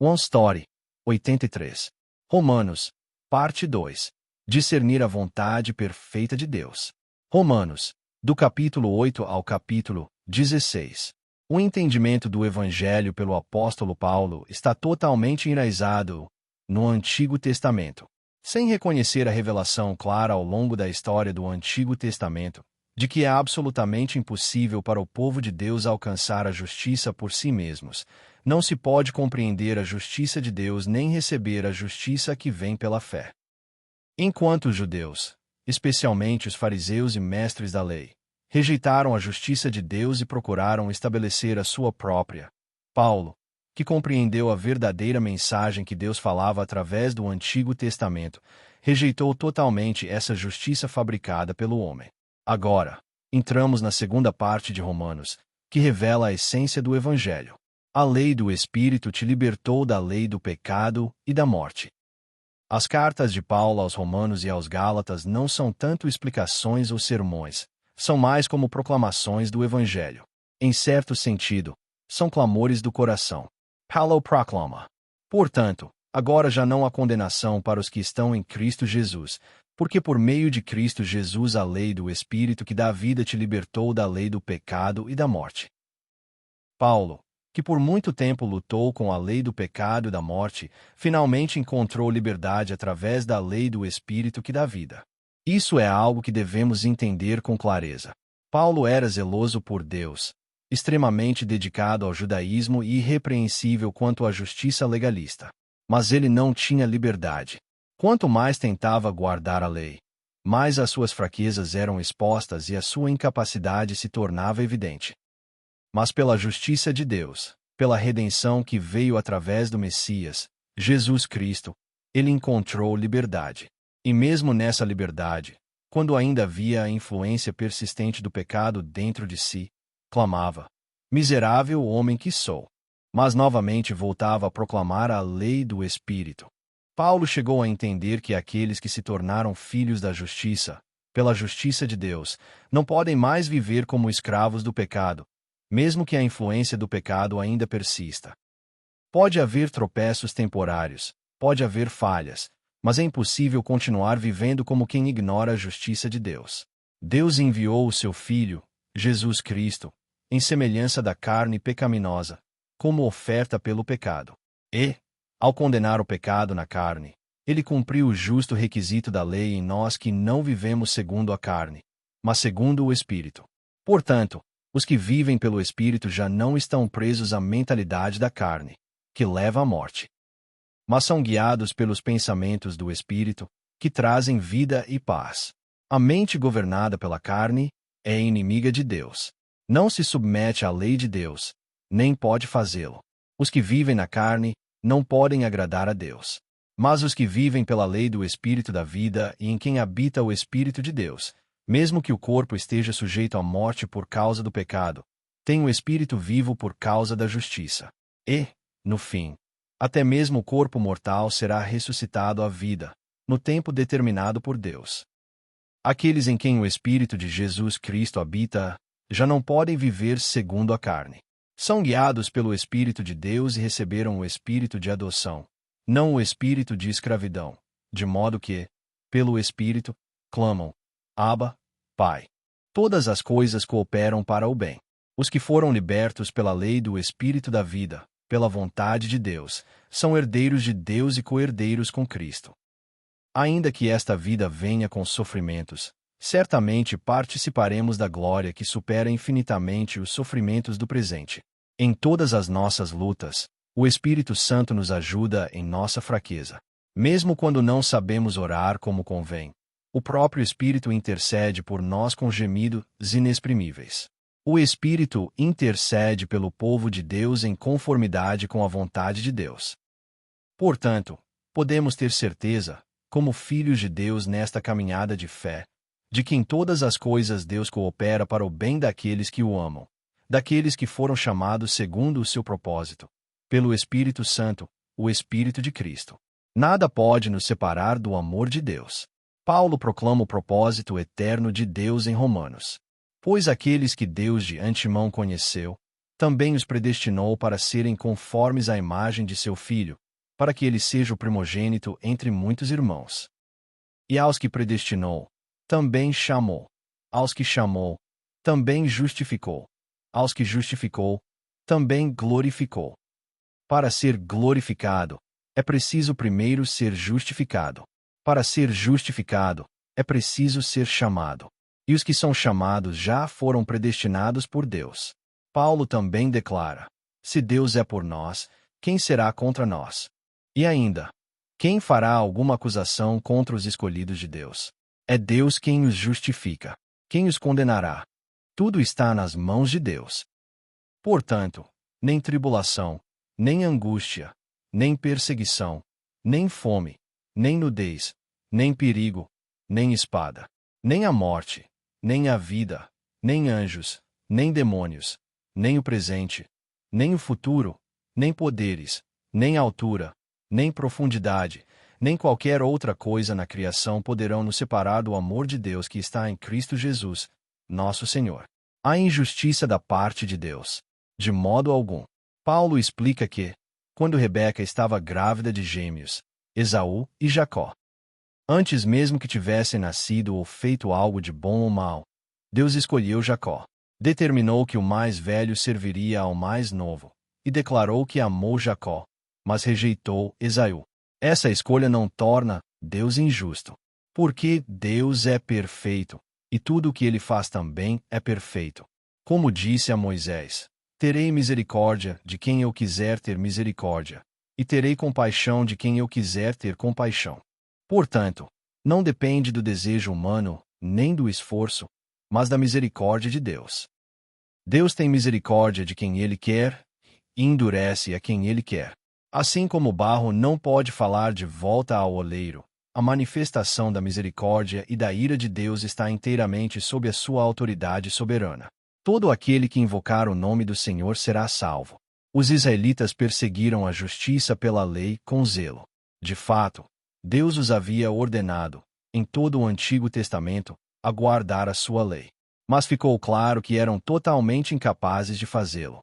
One Story, 83. Romanos, parte 2. Discernir a vontade perfeita de Deus. Romanos, do capítulo 8 ao capítulo 16. O entendimento do Evangelho pelo apóstolo Paulo está totalmente enraizado no Antigo Testamento. Sem reconhecer a revelação clara ao longo da história do Antigo Testamento, de que é absolutamente impossível para o povo de Deus alcançar a justiça por si mesmos, não se pode compreender a justiça de Deus nem receber a justiça que vem pela fé. Enquanto os judeus, especialmente os fariseus e mestres da lei, rejeitaram a justiça de Deus e procuraram estabelecer a sua própria, Paulo, que compreendeu a verdadeira mensagem que Deus falava através do Antigo Testamento, rejeitou totalmente essa justiça fabricada pelo homem. Agora, entramos na segunda parte de Romanos, que revela a essência do Evangelho. A lei do Espírito te libertou da lei do pecado e da morte. As cartas de Paulo aos Romanos e aos Gálatas não são tanto explicações ou sermões, são mais como proclamações do Evangelho. Em certo sentido, são clamores do coração. Paulo proclama: portanto, agora já não há condenação para os que estão em Cristo Jesus, porque por meio de Cristo Jesus a lei do Espírito que dá vida te libertou da lei do pecado e da morte. Paulo, que por muito tempo lutou com a lei do pecado e da morte, finalmente encontrou liberdade através da lei do Espírito que dá vida. Isso é algo que devemos entender com clareza. Paulo era zeloso por Deus, extremamente dedicado ao judaísmo e irrepreensível quanto à justiça legalista. Mas ele não tinha liberdade. Quanto mais tentava guardar a lei, mais as suas fraquezas eram expostas e a sua incapacidade se tornava evidente. Mas pela justiça de Deus, pela redenção que veio através do Messias, Jesus Cristo, ele encontrou liberdade. E mesmo nessa liberdade, quando ainda havia a influência persistente do pecado dentro de si, clamava: miserável homem que sou. Mas novamente voltava a proclamar a lei do Espírito. Paulo chegou a entender que aqueles que se tornaram filhos da justiça, pela justiça de Deus, não podem mais viver como escravos do pecado, mesmo que a influência do pecado ainda persista. Pode haver tropeços temporários, pode haver falhas, mas é impossível continuar vivendo como quem ignora a justiça de Deus. Deus enviou o seu Filho, Jesus Cristo, em semelhança da carne pecaminosa, como oferta pelo pecado. E, ao condenar o pecado na carne, ele cumpriu o justo requisito da lei em nós que não vivemos segundo a carne, mas segundo o Espírito. Portanto, os que vivem pelo Espírito já não estão presos à mentalidade da carne, que leva à morte, mas são guiados pelos pensamentos do Espírito, que trazem vida e paz. A mente governada pela carne é inimiga de Deus. Não se submete à lei de Deus, nem pode fazê-lo. Os que vivem na carne não podem agradar a Deus. Mas os que vivem pela lei do Espírito da vida e em quem habita o Espírito de Deus, mesmo que o corpo esteja sujeito à morte por causa do pecado, têm o Espírito vivo por causa da justiça. E, no fim, até mesmo o corpo mortal será ressuscitado à vida, no tempo determinado por Deus. Aqueles em quem o Espírito de Jesus Cristo habita, já não podem viver segundo a carne. São guiados pelo Espírito de Deus e receberam o Espírito de adoção, não o Espírito de escravidão, de modo que, pelo Espírito, clamam: Abba, Pai. Todas as coisas cooperam para o bem. Os que foram libertos pela lei do Espírito da vida, pela vontade de Deus, são herdeiros de Deus e co-herdeiros com Cristo. Ainda que esta vida venha com sofrimentos, certamente participaremos da glória que supera infinitamente os sofrimentos do presente. Em todas as nossas lutas, o Espírito Santo nos ajuda em nossa fraqueza. Mesmo quando não sabemos orar como convém, o próprio Espírito intercede por nós com gemidos inexprimíveis. O Espírito intercede pelo povo de Deus em conformidade com a vontade de Deus. Portanto, podemos ter certeza, como filhos de Deus nesta caminhada de fé, de que em todas as coisas Deus coopera para o bem daqueles que o amam, daqueles que foram chamados segundo o seu propósito, pelo Espírito Santo, o Espírito de Cristo. Nada pode nos separar do amor de Deus. Paulo proclama o propósito eterno de Deus em Romanos. Pois aqueles que Deus de antemão conheceu, também os predestinou para serem conformes à imagem de seu Filho, para que ele seja o primogênito entre muitos irmãos. E aos que predestinou, também chamou. Aos que chamou, também justificou. Aos que justificou, também glorificou. Para ser glorificado, é preciso primeiro ser justificado. Para ser justificado, é preciso ser chamado. E os que são chamados já foram predestinados por Deus. Paulo também declara: se Deus é por nós, quem será contra nós? E ainda, quem fará alguma acusação contra os escolhidos de Deus? É Deus quem os justifica. Quem os condenará? Tudo está nas mãos de Deus. Portanto, nem tribulação, nem angústia, nem perseguição, nem fome, nem nudez, nem perigo, nem espada, nem a morte, nem a vida, nem anjos, nem demônios, nem o presente, nem o futuro, nem poderes, nem altura, nem profundidade, nem qualquer outra coisa na criação poderão nos separar do amor de Deus que está em Cristo Jesus, nosso Senhor. A injustiça da parte de Deus. De modo algum. Paulo explica que, quando Rebeca estava grávida de gêmeos, Esaú e Jacó, antes mesmo que tivessem nascido ou feito algo de bom ou mal, Deus escolheu Jacó. Determinou que o mais velho serviria ao mais novo, e declarou que amou Jacó, mas rejeitou Esaú. Essa escolha não torna Deus injusto, porque Deus é perfeito, e tudo o que ele faz também é perfeito. Como disse a Moisés: terei misericórdia de quem eu quiser ter misericórdia, e terei compaixão de quem eu quiser ter compaixão. Portanto, não depende do desejo humano, nem do esforço, mas da misericórdia de Deus. Deus tem misericórdia de quem Ele quer, e endurece a quem Ele quer. Assim como o barro não pode falar de volta ao oleiro, a manifestação da misericórdia e da ira de Deus está inteiramente sob a sua autoridade soberana. Todo aquele que invocar o nome do Senhor será salvo. Os israelitas perseguiram a justiça pela lei com zelo. De fato, Deus os havia ordenado, em todo o Antigo Testamento, a guardar a sua lei. Mas ficou claro que eram totalmente incapazes de fazê-lo.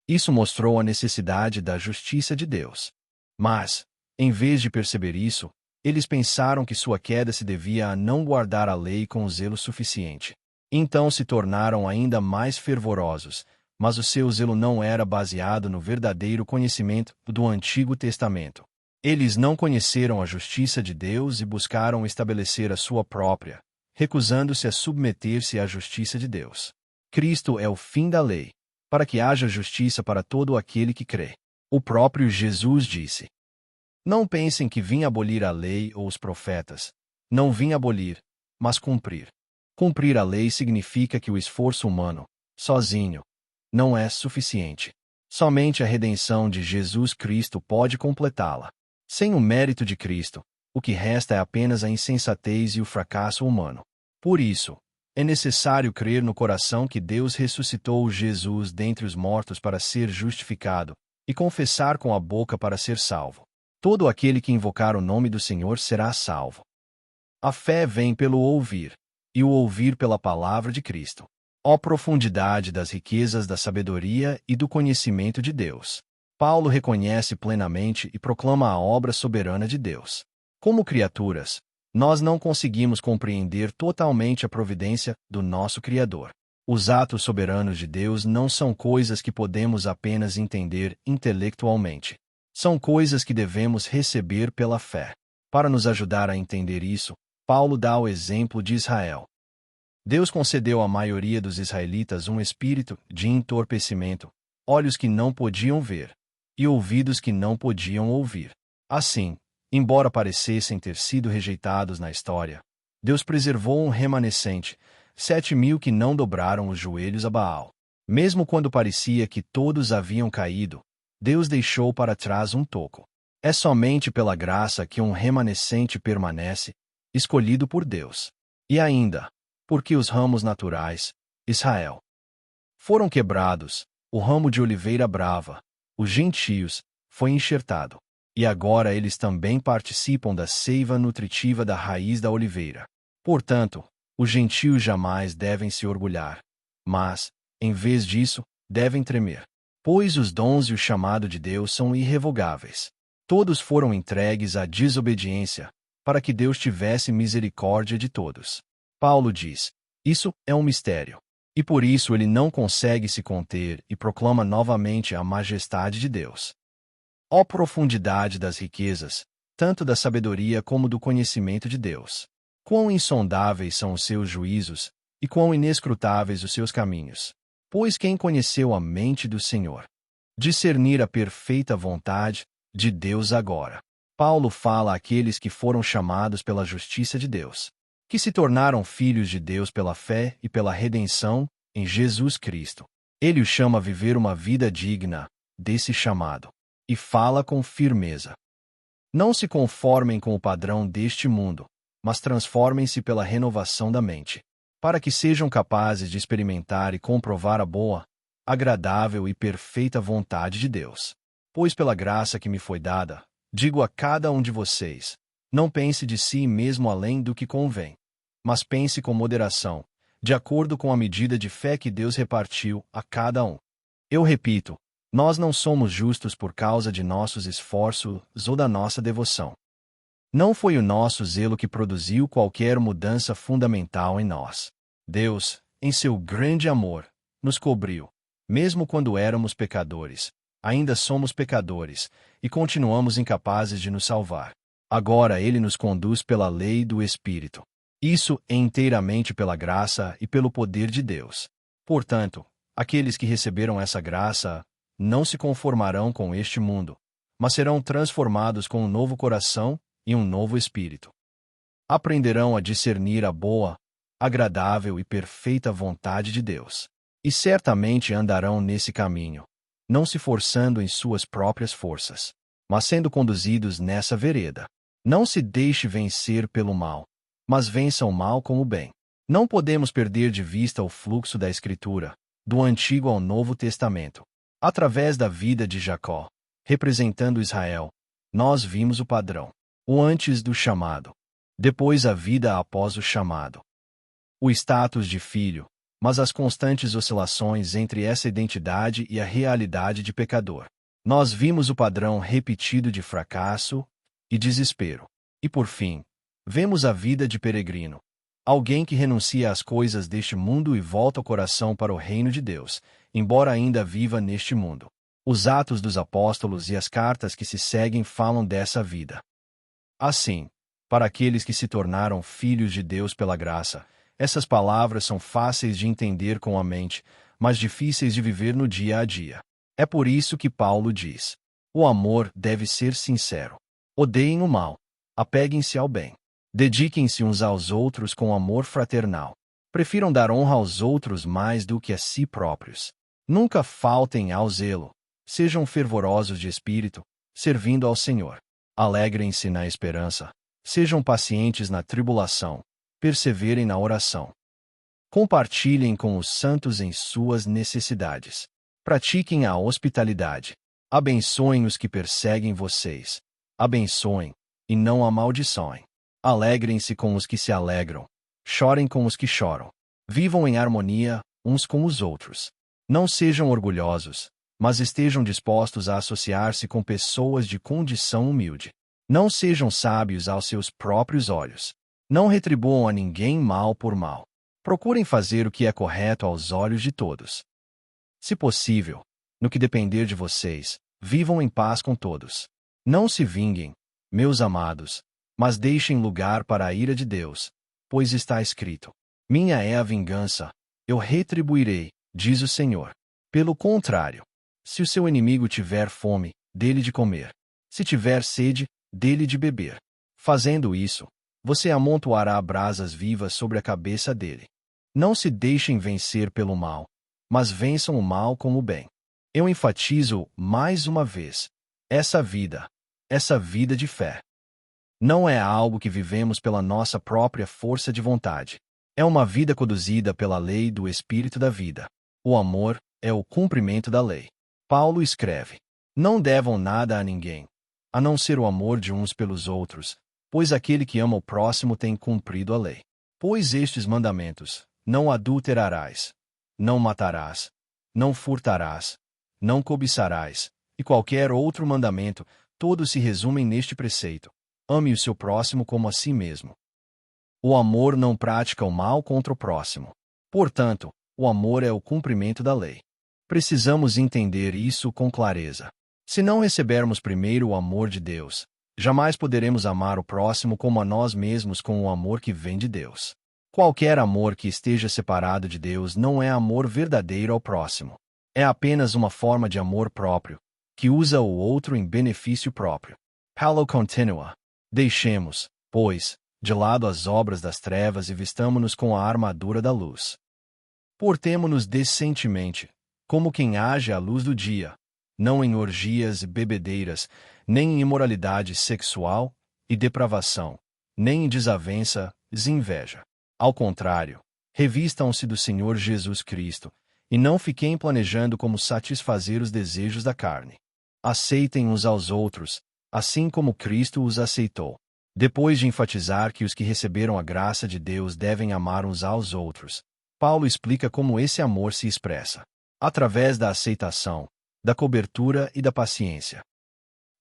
Isso mostrou a necessidade da justiça de Deus. Mas, em vez de perceber isso, eles pensaram que sua queda se devia a não guardar a lei com zelo suficiente. Então se tornaram ainda mais fervorosos, mas o seu zelo não era baseado no verdadeiro conhecimento do Antigo Testamento. Eles não conheceram a justiça de Deus e buscaram estabelecer a sua própria, recusando-se a submeter-se à justiça de Deus. Cristo é o fim da lei, para que haja justiça para todo aquele que crê. O próprio Jesus disse: não pensem que vim abolir a lei ou os profetas. Não vim abolir, mas cumprir. Cumprir a lei significa que o esforço humano, sozinho, não é suficiente. Somente a redenção de Jesus Cristo pode completá-la. Sem o mérito de Cristo, o que resta é apenas a insensatez e o fracasso humano. Por isso, é necessário crer no coração que Deus ressuscitou Jesus dentre os mortos para ser justificado, e confessar com a boca para ser salvo. Todo aquele que invocar o nome do Senhor será salvo. A fé vem pelo ouvir, e o ouvir pela palavra de Cristo. Ó profundidade das riquezas da sabedoria e do conhecimento de Deus! Paulo reconhece plenamente e proclama a obra soberana de Deus. Como criaturas, nós não conseguimos compreender totalmente a providência do nosso Criador. Os atos soberanos de Deus não são coisas que podemos apenas entender intelectualmente. São coisas que devemos receber pela fé. Para nos ajudar a entender isso, Paulo dá o exemplo de Israel. Deus concedeu à maioria dos israelitas um espírito de entorpecimento, olhos que não podiam ver, e ouvidos que não podiam ouvir. Assim, embora parecessem ter sido rejeitados na história, Deus preservou um remanescente, 7.000 que não dobraram os joelhos a Baal. Mesmo quando parecia que todos haviam caído, Deus deixou para trás um toco. É somente pela graça que um remanescente permanece, escolhido por Deus. E ainda, porque os ramos naturais, Israel, foram quebrados, o ramo de oliveira brava, os gentios, foi enxertado. E agora eles também participam da seiva nutritiva da raiz da oliveira. Portanto, os gentios jamais devem se orgulhar. Mas, em vez disso, devem tremer. Pois os dons e o chamado de Deus são irrevogáveis. Todos foram entregues à desobediência, para que Deus tivesse misericórdia de todos. Paulo diz: isso é um mistério. E por isso ele não consegue se conter e proclama novamente a majestade de Deus. Ó profundidade das riquezas, tanto da sabedoria como do conhecimento de Deus! Quão insondáveis são os seus juízos, e quão inescrutáveis os seus caminhos! Pois quem conheceu a mente do Senhor? Discernir a perfeita vontade de Deus agora. Paulo fala àqueles que foram chamados pela justiça de Deus, que se tornaram filhos de Deus pela fé e pela redenção em Jesus Cristo. Ele os chama a viver uma vida digna desse chamado. E fala com firmeza. Não se conformem com o padrão deste mundo, mas transformem-se pela renovação da mente, para que sejam capazes de experimentar e comprovar a boa, agradável e perfeita vontade de Deus. Pois pela graça que me foi dada, digo a cada um de vocês, não pense de si mesmo além do que convém, mas pense com moderação, de acordo com a medida de fé que Deus repartiu a cada um. Eu repito, nós não somos justos por causa de nossos esforços ou da nossa devoção. Não foi o nosso zelo que produziu qualquer mudança fundamental em nós. Deus, em seu grande amor, nos cobriu, mesmo quando éramos pecadores. Ainda somos pecadores, e continuamos incapazes de nos salvar. Agora Ele nos conduz pela lei do Espírito. Isso é inteiramente pela graça e pelo poder de Deus. Portanto, aqueles que receberam essa graça não se conformarão com este mundo, mas serão transformados com um novo coração e um novo espírito. Aprenderão a discernir a boa, agradável e perfeita vontade de Deus. E certamente andarão nesse caminho, não se forçando em suas próprias forças, mas sendo conduzidos nessa vereda. Não se deixe vencer pelo mal, mas vença o mal com o bem. Não podemos perder de vista o fluxo da Escritura, do Antigo ao Novo Testamento. Através da vida de Jacó, representando Israel, nós vimos o padrão, o antes do chamado, depois a vida após o chamado. O status de filho, mas as constantes oscilações entre essa identidade e a realidade de pecador. Nós vimos o padrão repetido de fracasso e desespero. E por fim, vemos a vida de peregrino, alguém que renuncia às coisas deste mundo e volta o coração para o reino de Deus, embora ainda viva neste mundo. Os Atos dos Apóstolos e as cartas que se seguem falam dessa vida. Assim, para aqueles que se tornaram filhos de Deus pela graça, essas palavras são fáceis de entender com a mente, mas difíceis de viver no dia a dia. É por isso que Paulo diz: o amor deve ser sincero. Odeiem o mal, apeguem-se ao bem. Dediquem-se uns aos outros com amor fraternal. Prefiram dar honra aos outros mais do que a si próprios. Nunca faltem ao zelo. Sejam fervorosos de espírito, servindo ao Senhor. Alegrem-se na esperança. Sejam pacientes na tribulação. Perseverem na oração. Compartilhem com os santos em suas necessidades. Pratiquem a hospitalidade. Abençoem os que perseguem vocês. Abençoem, e não amaldiçoem. Alegrem-se com os que se alegram. Chorem com os que choram. Vivam em harmonia uns com os outros. Não sejam orgulhosos, mas estejam dispostos a associar-se com pessoas de condição humilde. Não sejam sábios aos seus próprios olhos. Não retribuam a ninguém mal por mal. Procurem fazer o que é correto aos olhos de todos. Se possível, no que depender de vocês, vivam em paz com todos. Não se vinguem, meus amados, mas deixem lugar para a ira de Deus, pois está escrito: minha é a vingança, eu retribuirei, diz o Senhor. Pelo contrário, se o seu inimigo tiver fome, dê-lhe de comer. Se tiver sede, dê-lhe de beber. Fazendo isso, você amontoará brasas vivas sobre a cabeça dele. Não se deixem vencer pelo mal, mas vençam o mal com o bem. Eu enfatizo, mais uma vez, essa vida de fé. Não é algo que vivemos pela nossa própria força de vontade. É uma vida conduzida pela lei do Espírito da vida. O amor é o cumprimento da lei. Paulo escreve: não devam nada a ninguém, a não ser o amor de uns pelos outros, pois aquele que ama o próximo tem cumprido a lei. Pois estes mandamentos: não adulterarás, não matarás, não furtarás, não cobiçarás, e qualquer outro mandamento, todos se resumem neste preceito: ame o seu próximo como a si mesmo. O amor não pratica o mal contra o próximo. Portanto, o amor é o cumprimento da lei. Precisamos entender isso com clareza. Se não recebermos primeiro o amor de Deus, jamais poderemos amar o próximo como a nós mesmos com o amor que vem de Deus. Qualquer amor que esteja separado de Deus não é amor verdadeiro ao próximo. É apenas uma forma de amor próprio, que usa o outro em benefício próprio. Paulo continua: deixemos, pois, de lado as obras das trevas e vistamo-nos com a armadura da luz. Portemo-nos decentemente, como quem age à luz do dia, não em orgias e bebedeiras, nem em imoralidade sexual e depravação, nem em desavença e inveja. Ao contrário, revistam-se do Senhor Jesus Cristo, e não fiquem planejando como satisfazer os desejos da carne. Aceitem uns aos outros, assim como Cristo os aceitou. Depois de enfatizar que os que receberam a graça de Deus devem amar uns aos outros, Paulo explica como esse amor se expressa: através da aceitação, da cobertura e da paciência.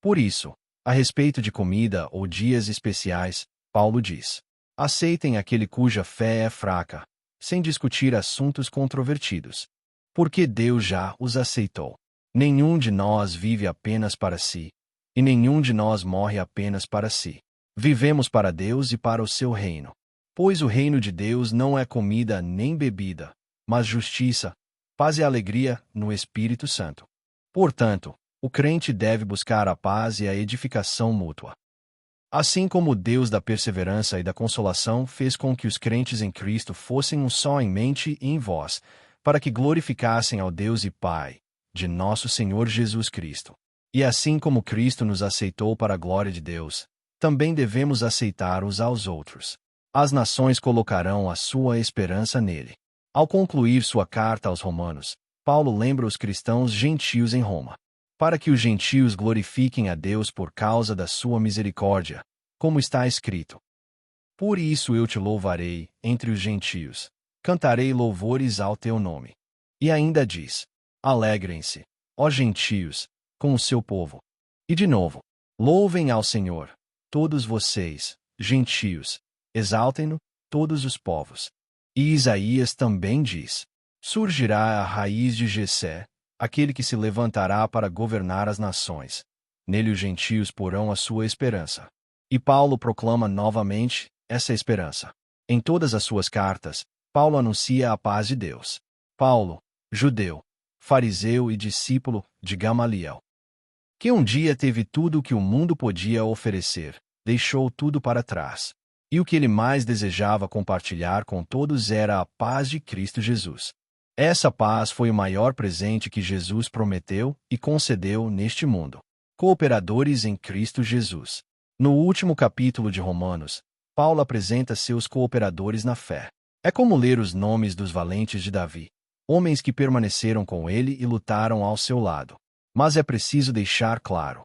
Por isso, a respeito de comida ou dias especiais, Paulo diz: aceitem aquele cuja fé é fraca, sem discutir assuntos controvertidos, porque Deus já os aceitou. Nenhum de nós vive apenas para si, e nenhum de nós morre apenas para si. Vivemos para Deus e para o seu reino. Pois o reino de Deus não é comida nem bebida, mas justiça, paz e alegria no Espírito Santo. Portanto, o crente deve buscar a paz e a edificação mútua. Assim como o Deus da perseverança e da consolação fez com que os crentes em Cristo fossem um só em mente e em voz, para que glorificassem ao Deus e Pai de nosso Senhor Jesus Cristo. E assim como Cristo nos aceitou para a glória de Deus, também devemos aceitar uns aos outros. As nações colocarão a sua esperança nele. Ao concluir sua carta aos Romanos, Paulo lembra os cristãos gentios em Roma, para que os gentios glorifiquem a Deus por causa da sua misericórdia, como está escrito: por isso eu te louvarei entre os gentios, cantarei louvores ao teu nome. E ainda diz: alegrem-se, ó gentios, com o seu povo. E de novo: louvem ao Senhor, todos vocês, gentios, exaltem-no, todos os povos. E Isaías também diz: surgirá a raiz de Jessé, aquele que se levantará para governar as nações. Nele os gentios porão a sua esperança. E Paulo proclama novamente essa esperança. Em todas as suas cartas, Paulo anuncia a paz de Deus. Paulo, judeu, fariseu e discípulo de Gamaliel, que um dia teve tudo o que o mundo podia oferecer, deixou tudo para trás. E o que ele mais desejava compartilhar com todos era a paz de Cristo Jesus. Essa paz foi o maior presente que Jesus prometeu e concedeu neste mundo. Cooperadores em Cristo Jesus. No último capítulo de Romanos, Paulo apresenta seus cooperadores na fé. É como ler os nomes dos valentes de Davi, homens que permaneceram com ele e lutaram ao seu lado. Mas é preciso deixar claro: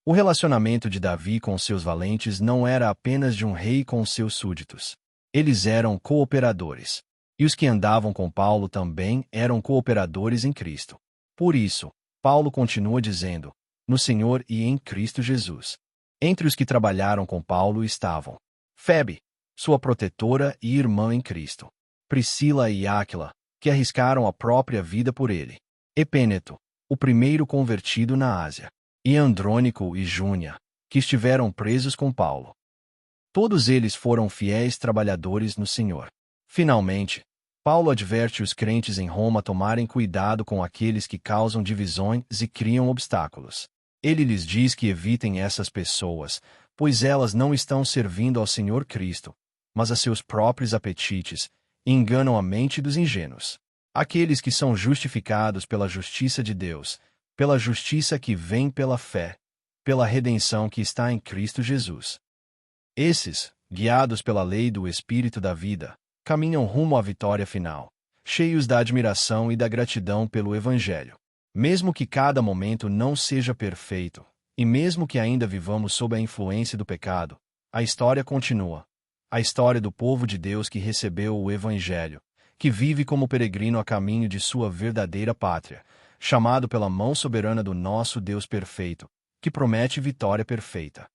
o relacionamento de Davi com seus valentes não era apenas de um rei com seus súditos. Eles eram cooperadores. E os que andavam com Paulo também eram cooperadores em Cristo. Por isso, Paulo continua dizendo: no Senhor e em Cristo Jesus. Entre os que trabalharam com Paulo estavam Febe, sua protetora e irmã em Cristo; Priscila e Áquila, que arriscaram a própria vida por ele; Epêneto, o primeiro convertido na Ásia; e Andrônico e Júnia, que estiveram presos com Paulo. Todos eles foram fiéis trabalhadores no Senhor. Finalmente, Paulo adverte os crentes em Roma a tomarem cuidado com aqueles que causam divisões e criam obstáculos. Ele lhes diz que evitem essas pessoas, pois elas não estão servindo ao Senhor Cristo, mas a seus próprios apetites, e enganam a mente dos ingênuos. Aqueles que são justificados pela justiça de Deus, pela justiça que vem pela fé, pela redenção que está em Cristo Jesus. Esses, guiados pela lei do Espírito da vida, caminham rumo à vitória final, cheios da admiração e da gratidão pelo Evangelho. Mesmo que cada momento não seja perfeito, e mesmo que ainda vivamos sob a influência do pecado, a história continua. A história do povo de Deus que recebeu o Evangelho, que vive como peregrino a caminho de sua verdadeira pátria, chamado pela mão soberana do nosso Deus perfeito, que promete vitória perfeita.